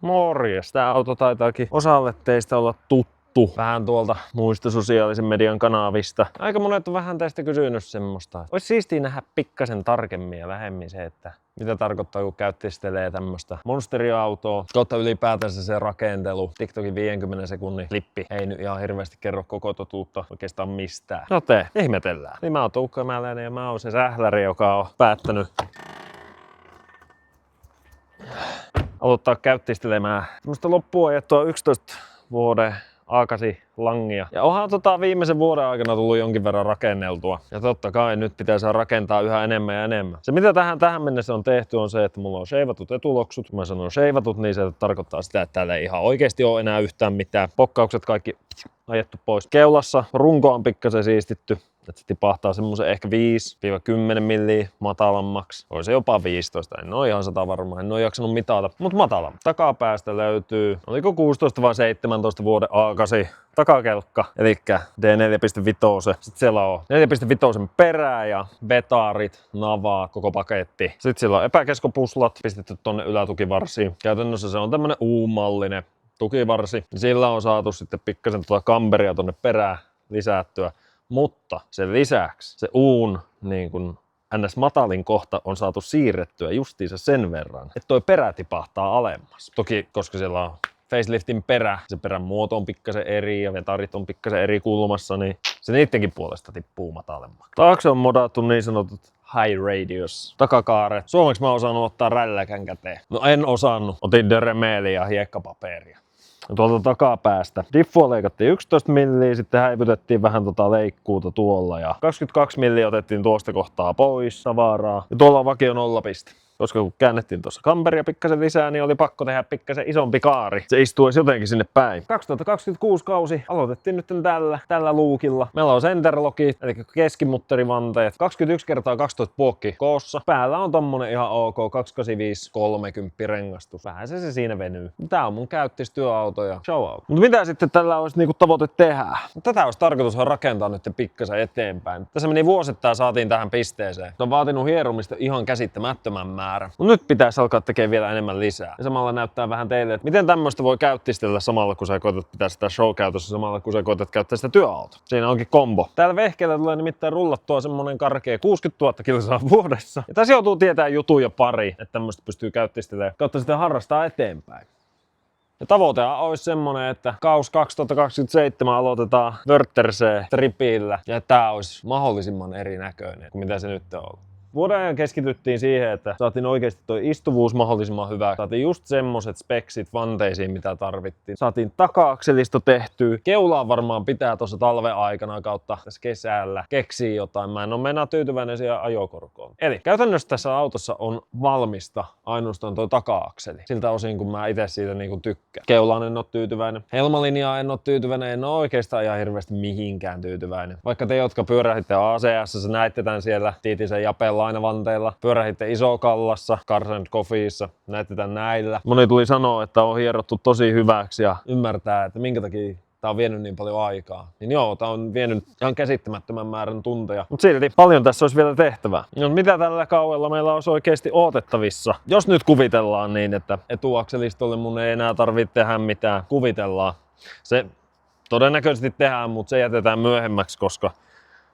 Morjes. Tää auto taitaakin osalle teistä olla tuttu. Vähän tuolta muista sosiaalisen median kanavista. Aika monet on vähän teistä kysynyt semmoista. Olisi siistiä nähdä pikkasen tarkemmin ja lähemmin se, että mitä tarkoittaa, kun käyttistelee tämmöstä monsteriautoa. Kautta ylipäätänsä se rakentelu. TikTokin 50 sekunnin klippi ei nyt ihan hirveästi kerro koko totuutta oikeastaan mistään. No ihmetellään. Niin mä oon Tuukka Mäläinen ja mä oon se sähläri, joka on päättänyt aloittaa käyttistelemään tämmöstä loppuun ajettua 11 vuoden A8 langia. Ja onhan viimeisen vuoden aikana tullut jonkin verran rakenneltua. Ja totta kai nyt pitää saada rakentaa yhä enemmän ja enemmän. Se mitä tähän mennessä on tehty on se, että mulla on sheivatut etuloksut. Kun mä sanon sheivatut, niin se tarkoittaa sitä, että täällä ei ihan oikeasti ole enää yhtään mitään. Pokkaukset kaikki ajettu pois. Keulassa runko on pikkasen siistitty. Että se tipahtaa semmoisen ehkä 5-10 milliä matalammaksi. Voi se jopa 15, en oo ihan 100 varma, en oo jaksanut mitata, mutta matalam. Takapäästä löytyy, oliko 16 vai 17 vuoden A8 takakelkka, eli D4.5. Sitten siellä on 4.5 perää ja betarit, navaa, koko paketti. Sitten siellä on epäkeskopuslat pistetty tonne ylätukivarsiin. Käytännössä se on tämmönen U-mallinen tukivarsi. Sillä on saatu sitten pikkasen kamberia tonne perään lisättyä. Mutta sen lisäksi se uun niin kun NS-matalin kohta on saatu siirrettyä justiinsa sen verran, että toi perä tipahtaa alemmas. Toki, koska siellä on faceliftin perä, se perän muoto on pikkasen eri ja vetarit on pikkasen eri kulmassa, niin se niittenkin puolesta tippuu matalemmaksi. Taakse on modattu niin sanotut high radius takakaaret. Suomeksi mä oon osannut ottaa rälläkän käteen. No en osannut. Otin dörremeeliä ja hiekkapaperia. Ja tuolta takapäästä diffua leikattiin 11 milliä, sitten häivytettiin vähän leikkuuta tuolla ja 22 milliä otettiin tuosta kohtaa pois tavaraa. Ja tuolla on vakio 0 piste. Koska kun käännettiin tuossa kamberia pikkasen lisää, niin oli pakko tehdä pikkasen isompi kaari. Se istuisi jotenkin sinne päin. 2026 kausi aloitettiin nyt tällä luukilla. Meillä on centerlockit, eli keskimutterivanteet. 21 kertaa 12 puokki koossa. Päällä on tommonen ihan ok 285-30 rengastus. Vähän se siinä venyy. Tää on mun käyttistyöauto ja show-auto. Mutta mitä sitten tällä olisi niinku tavoite tehdä? Tätä olisi tarkoitus rakentaa nyt pikkasen eteenpäin. Tässä meni vuosittain saatiin tähän pisteeseen. Se on vaatinut hieromista ihan käsittämättömän määrä. Mutta nyt pitäisi alkaa tekemään vielä enemmän lisää. Ja samalla näyttää vähän teille, että miten tämmöistä voi käyttistellä samalla, kun sä koetat pitää sitä show-käytössä, samalla kun sä koetat käyttää sitä työautoa. Siinä onkin kombo. Täällä vehkeellä tulee nimittäin rullattua semmonen karkea 60 000 kilsaa vuodessa. Ja tässä joutuu tietää jutuja pari, että tämmöistä pystyy käyttistelemään, kautta sitä harrastaa eteenpäin. Ja tavoitehan olisi semmonen, että kaus 2027 aloitetaan Wörthersee-tripillä ja tää olisi mahdollisimman erinäköinen kuin mitä se nyt on ollut. Vuoden ajan keskityttiin siihen, että saatiin oikeasti toi istuvuus mahdollisimman hyvä. Saatiin just semmoset speksit vanteisiin, mitä tarvittiin. Saatiin taka-akselisto tehtyä. Keulaa varmaan pitää tuossa talven aikana kautta tässä kesällä keksiä jotain. Mä en ole mennä tyytyväinen siihen ajokorkoon. Eli käytännössä tässä autossa on valmista ainoastaan toi taka-akseli. Siltä osin, kun mä itse siitä niinku tykkään. Keulaan en ole tyytyväinen. Helmalinjaa en ole tyytyväinen. En ole oikeastaan ihan hirveästi mihinkään tyytyväinen. Vaikka te, jotka pyörähitte ACS, näitte tän siellä Tiitisen Japella lainavanteilla, pyörähitte Isokallassa, Cars & Coffeessa, näette tän näillä. Moni tuli sanoa, että on hierottu tosi hyväksi ja ymmärtää, että minkä takia tää on vienyt niin paljon aikaa. Niin joo, tää on vienyt ihan käsittämättömän määrän tunteja. Mut silti paljon tässä olisi vielä tehtävää. No mitä tällä kauella meillä olisi oikeasti odotettavissa? Jos nyt kuvitellaan niin, että etuakselistolle mun ei enää tarvitse tehdä mitään. Kuvitellaan. Se todennäköisesti tehdään, mutta se jätetään myöhemmäksi, koska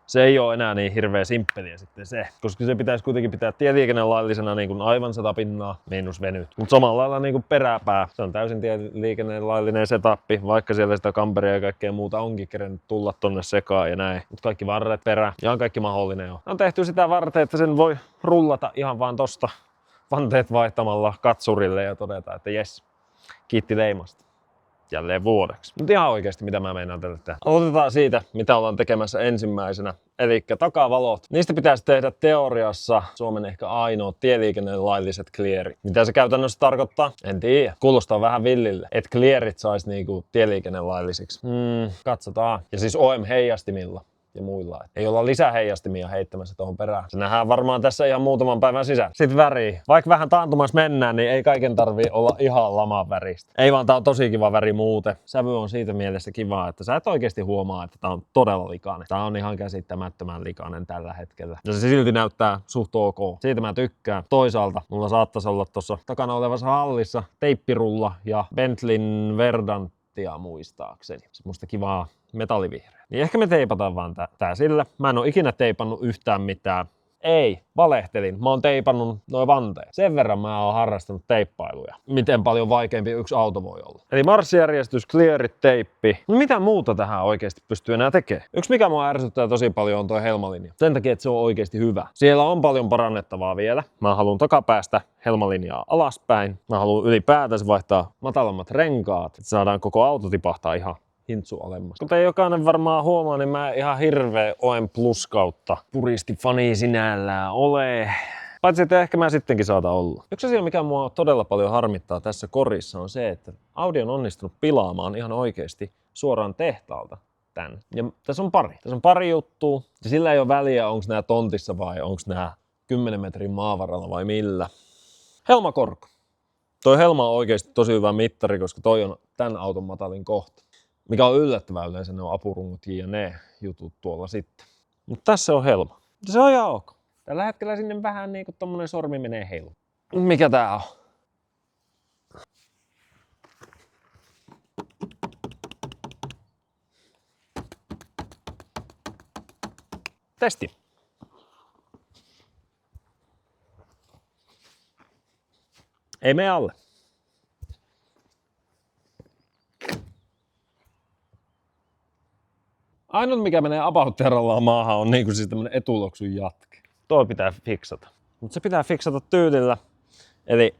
se ei ole enää niin hirveä simppeliä sitten se, koska se pitäisi kuitenkin pitää tieliikennelaillisena niin kuin aivan 100 pinnaa miinus venyt. Mutta samalla lailla niin kuin peräpää, se on täysin tieliikennelaillinen setappi, vaikka siellä sitä kamperia ja kaikkea muuta onkin kerennyt tulla tonne sekaan ja näin. Mutta kaikki varret, perä, ihan kaikki mahdollinen on. On tehty sitä varten, että sen voi rullata ihan vaan tosta vanteet vaihtamalla katsurille ja todeta, että jes, kiitti leimasta. Jälleen vuodeksi. Mutta ihan oikeasti, mitä mä meinaan tälle tehdä. Aloitetaan siitä, mitä ollaan tekemässä ensimmäisenä. Eli takavalot. Niistä pitäisi tehdä teoriassa Suomen ehkä ainoa tieliikennelailliset clearit. Mitä se käytännössä tarkoittaa? En tiedä. Kuulostaa vähän villille. Et clearit sais niinku tieliikennelaillisiksi. Katsotaan. Ja siis OM-heijastimilla. ja muilla. Et ei olla lisäheijastimia heittämässä tuohon perään. Se nähdään varmaan tässä ihan muutaman päivän sisään. Sitten väri. Vaikka vähän taantumassa mennään, niin ei kaiken tarvii olla ihan laman väristä. Ei vaan tää on tosi kiva väri muuten. Sävy on siitä mielessä kiva, että sä et oikeesti huomaa, että tää on todella likainen. Tää on ihan käsittämättömän likainen tällä hetkellä. Ja se silti näyttää suht ok. Siitä mä tykkään. Toisaalta mulla saattaisi olla tuossa takana olevassa hallissa teippirulla ja Bentleyn Verdantia muistaakseni. Semmoista kivaa metallivihreä. Niin ehkä me teipataan vaan tää sillä. Mä en oo ikinä teipannut yhtään mitään. Ei, valehtelin. Mä oon teipannut noin vanteet. Sen verran mä oon harrastanut teippailuja. Miten paljon vaikeampi yksi auto voi olla. Eli marssijärjestys, clearit, teippi. No mitä muuta tähän oikeasti pystyy enää tekemään? Yksi mikä mua ärsyttää tosi paljon on toi helmalinja. Sen takia, että se on oikeasti hyvä. Siellä on paljon parannettavaa vielä. Mä haluan takapäästä helmalinjaa alaspäin. Mä haluan ylipäätänsä vaihtaa matalammat renkaat. Että saadaan koko auto tipahtaa ihan hintsu alemmas. Kuten jokainen varmaan huomaa, niin mä ihan hirveä OM Plus kautta puristi-fani sinällään ole. Paitsi että ehkä mä sittenkin saata olla. Yksi asia, mikä mua todella paljon harmittaa tässä korissa on se, että Audi on onnistunut pilaamaan ihan oikeasti suoraan tehtaalta tän. Ja tässä on pari. Tässä on pari juttua. Ja sillä ei ole väliä, onko nämä tontissa vai onko nämä 10 metrin maavaralla vai millä. Helmakorko. Toi helma on oikeasti tosi hyvä mittari, koska toi on tän auton matalin kohta. Mikä on yllättävää yleensä, ne on apurungot ja ne jutut tuolla sitten. Mutta tässä on helma. Se on ihan ok. Tällä hetkellä sinne vähän niinku tommonen sormi menee heilu. Mikä tää on? Testi. Ei mene alle. Ainut mikä menee about terrallaan maahan on niinku siis tämmönen etuloksun jatke. Toi pitää fiksata. Mutta se pitää fiksata tyylillä. Eli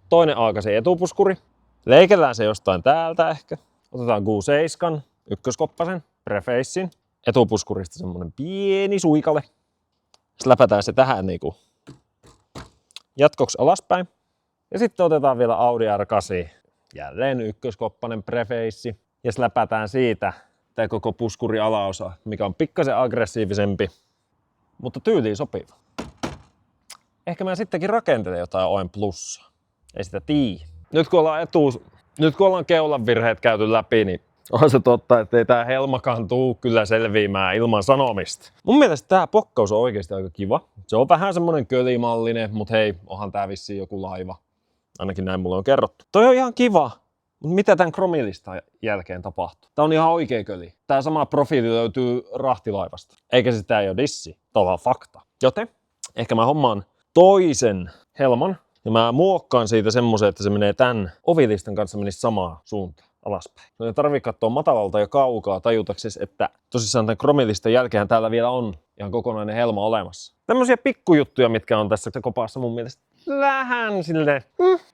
toinen aakasi etupuskuri. Leikellään se jostain täältä ehkä. Otetaan Q7, ykköskoppasen, prefacein. Etupuskurista semmonen pieni suikale. Sitten läpätään se tähän niinku jatkoksi alaspäin. Ja sitten otetaan vielä Audi R8. Jälleen ykköskoppanen preface. Ja läpätään siitä tämä koko puskuri alaosa, mikä on pikkasen aggressiivisempi, mutta tyyliin sopiva. Ehkä mä sittenkin rakentelen jotain OM Plussaa. Ei sitä tiedä. Nyt kun ollaan keulan virheet käyty läpi, niin on se totta, että ei tää helmakaan tuu kyllä selviämään ilman sanomista. Mun mielestä tää pokkaus on oikeasti aika kiva. Se on vähän semmonen kölimallinen, mutta hei, onhan tää vissiin joku laiva. Ainakin näin mulle on kerrottu. Toi on ihan kiva. Mutta mitä tämän kromilistan jälkeen tapahtuu? Tää on ihan oikea köli. Tää sama profiili löytyy rahtilaivasta. Eikä sitä ei ole dissi. Tää on vaan fakta. Joten ehkä mä hommaan toisen helman. Ja mä muokkaan siitä semmoisen, että se menee tän ovilistan kanssa menisi samaan suuntaan alaspäin. No ei tarvii katsoa matalalta ja kaukaa tajutaksesi, että tosissaan tämän kromilistan jälkeen täällä vielä on ihan kokonainen helma olemassa. Tämmöisiä pikkujuttuja, mitkä on tässä kopassa mun mielestä vähän silleen,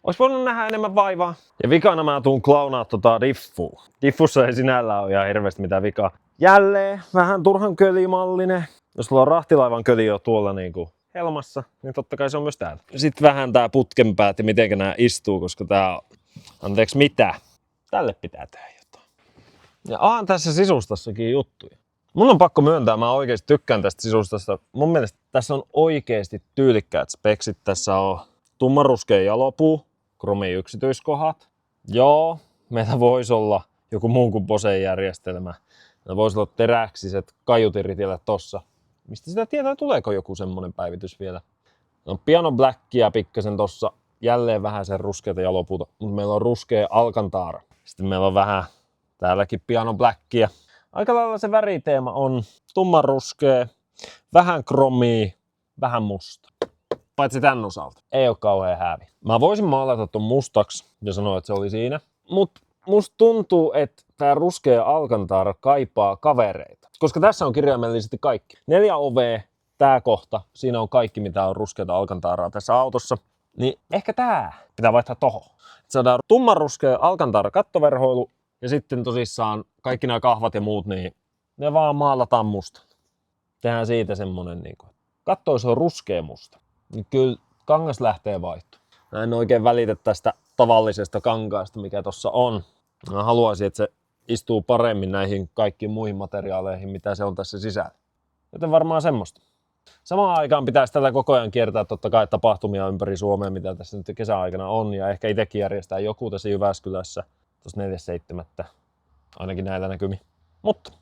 ois voinut nähdä enemmän vaivaa. Ja vikana mä tuun klaunaa diffua. Diffussa ei sinällään ole ihan hirveästi mitään vikaa. Jälleen vähän turhan kölimallinen. Jos sulla on rahtilaivan köli jo tuolla niinku helmassa, niin totta kai se on myös täällä. Sitten vähän tää putkenpäät ja mitenkä nää istuu, koska tää on, anteeksi mitä, tälle pitää tehdä jotain. Ja onhan tässä sisustassakin juttuja. Mun on pakko myöntää, mä oikeesti tykkään tästä sisustasta. Mun mielestä tässä on oikeesti tyylikkäät speksit. Tässä on tummanruskea jalopuu, kromi yksityiskohdat. Joo, meillä voisi olla joku muu kuin Bosen järjestelmä. Meillä voisi olla teräksiset kaiutinritillä tossa. Mistä sitä tietää, tuleeko joku semmonen päivitys vielä? On piano blackia pikkasen tossa. Jälleen vähän sen ruskeata jalopuuta, mutta meillä on ruskea Alcantara. Sitten meillä on vähän täälläkin piano blackia. Aika lailla se väriteema on tummanruskea, vähän kromia, vähän musta. Paitsi tän osalta. Ei oo kauhean häävi. Mä voisin maalata ton mustaksi ja sanoa, että se oli siinä. Mut musta tuntuu, että tää ruskea Alcantara kaipaa kavereita. Koska tässä on kirjaimellisesti kaikki. 4 ovea, tää kohta. Siinä on kaikki, mitä on ruskeata Alcantaraa tässä autossa. Niin ehkä tää pitää vaihtaa tohon. Saadaan tummanruskea Alcantara kattoverhoilu. Ja sitten tosissaan kaikki nämä kahvat ja muut, niin ne vaan maalataan musta. Tehdään siitä semmonen niinku. Katto, jos on ruskea musta, niin kyllä kangas lähtee vaihtoon. Mä en oikein välitä tästä tavallisesta kankaasta, mikä tossa on. Mä haluaisin, että se istuu paremmin näihin kaikkiin muihin materiaaleihin, mitä se on tässä sisällä. Joten varmaan semmoista. Samaan aikaan pitäisi tällä koko ajan kiertää totta kai tapahtumia ympäri Suomea, mitä tässä nyt kesäaikana on. Ja ehkä itsekin järjestää joku tässä Jyväskylässä tuossa 4.7. ainakin näillä näkymin. Mutta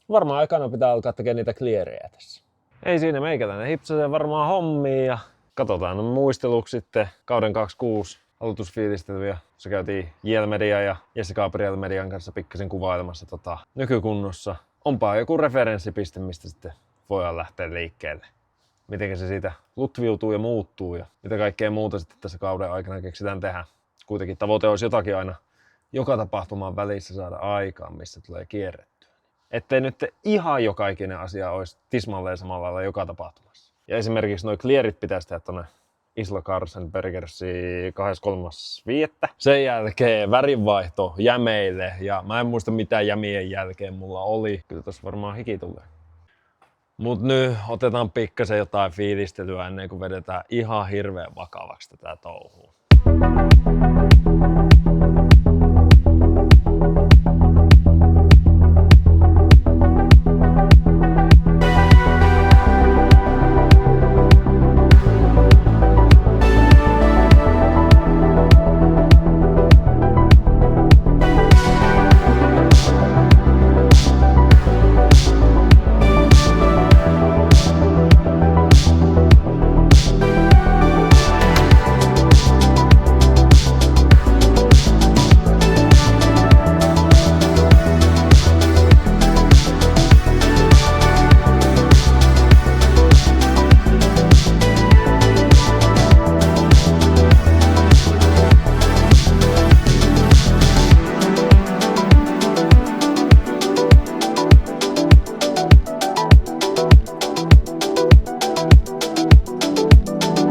varmaan aikana pitää alkaa tekemään niitä clearejä tässä. Ei siinä meikäläinen hipsasee varmaan hommia ja katsotaan muisteluksi sitten kauden 26 aloitusfiilistelyjä. Se käytiin JL Media ja Jesse Gabriel Median kanssa pikkasen kuvailemassa nykykunnossa. Onpa joku referenssipiste, mistä sitten voidaan lähteä liikkeelle. Miten se siitä lutviutuu ja muuttuu ja mitä kaikkea muuta sitten tässä kauden aikana keksitään tehdä. Kuitenkin tavoite olisi jotakin aina joka tapahtuman välissä saada aikaan, missä tulee kierrettyä. Ettei nyt ihan joka ikinen asia olisi tismalleen samalla lailla joka tapahtumassa. Ja esimerkiksi nuo clearit pitäisi tehdä tuonne Isla Karsenbergersiin 23.5. Sen jälkeen värinvaihto jämeille ja mä en muista mitä jämien jälkeen mulla oli. Kyllä tossa varmaan hiki tulee. Mut nyt otetaan pikkasen jotain fiilistelyä ennen kuin vedetään ihan hirveän vakavaksi tätä touhua.